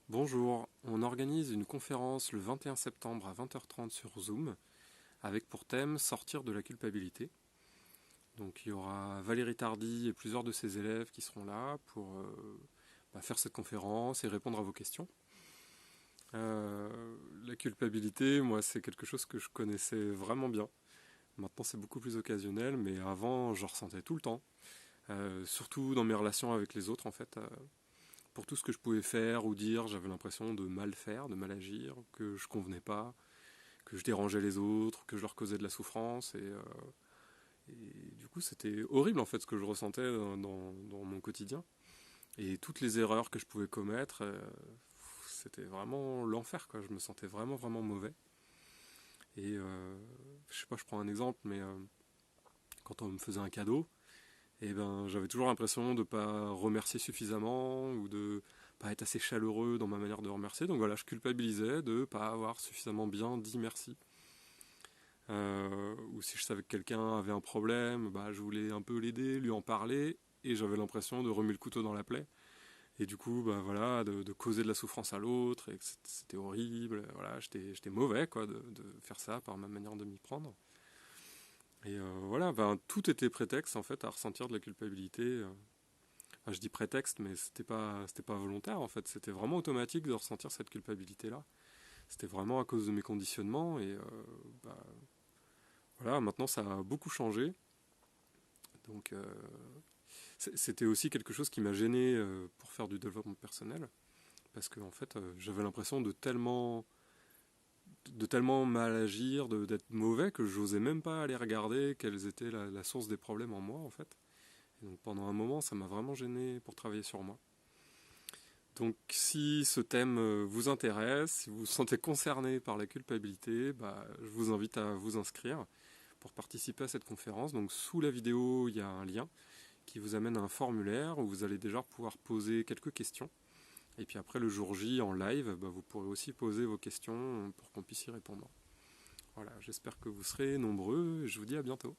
Bonjour, on organise une conférence le 21 septembre à 20h30 sur Zoom avec pour thème sortir de la culpabilité. Donc il y aura Valérie Tardy et plusieurs de ses élèves qui seront là pour faire cette conférence et répondre à vos questions. La culpabilité, moi c'est quelque chose que je connaissais vraiment bien. Maintenant c'est beaucoup plus occasionnel, mais avant je ressentais tout le temps. Surtout dans mes relations avec les autres en fait. Pour tout ce que je pouvais faire ou dire, j'avais l'impression de mal faire, de mal agir, que je convenais pas, que je dérangeais les autres, que je leur causais de la souffrance. Et du coup, c'était horrible en fait ce que je ressentais dans mon quotidien. Et toutes les erreurs que je pouvais commettre, c'était vraiment l'enfer, quoi. Je me sentais vraiment, vraiment mauvais. Et je sais pas, je prends un exemple, mais quand on me faisait un cadeau, et ben, j'avais toujours l'impression de ne pas remercier suffisamment ou de pas être assez chaleureux dans ma manière de remercier. Donc voilà, je culpabilisais de ne pas avoir suffisamment bien dit merci. Ou si je savais que quelqu'un avait un problème, bah, je voulais un peu l'aider, lui en parler, et j'avais l'impression de remuer le couteau dans la plaie. Et du coup, bah, voilà, de causer de la souffrance à l'autre, et que c'était horrible. Voilà, j'étais mauvais quoi, de faire ça par ma manière de m'y prendre. Et voilà, ben, tout était prétexte en fait à ressentir de la culpabilité. Enfin, je dis prétexte, mais c'était pas volontaire en fait. C'était vraiment automatique de ressentir cette culpabilité-là. C'était vraiment à cause de mes conditionnements et bah, voilà, maintenant ça a beaucoup changé. Donc c'était aussi quelque chose qui m'a gêné pour faire du développement personnel parce que en fait j'avais l'impression de tellement mal agir, d'être mauvais que j'osais même pas aller regarder quelles étaient la source des problèmes en moi en fait. Et donc pendant un moment ça m'a vraiment gêné pour travailler sur moi. Donc si ce thème vous intéresse, si vous vous sentez concerné par la culpabilité, bah, je vous invite à vous inscrire pour participer à cette conférence. Donc sous la vidéo, il y a un lien qui vous amène à un formulaire où vous allez déjà pouvoir poser quelques questions. Et puis après le jour J en live, bah, vous pourrez aussi poser vos questions pour qu'on puisse y répondre. Voilà, j'espère que vous serez nombreux et je vous dis à bientôt.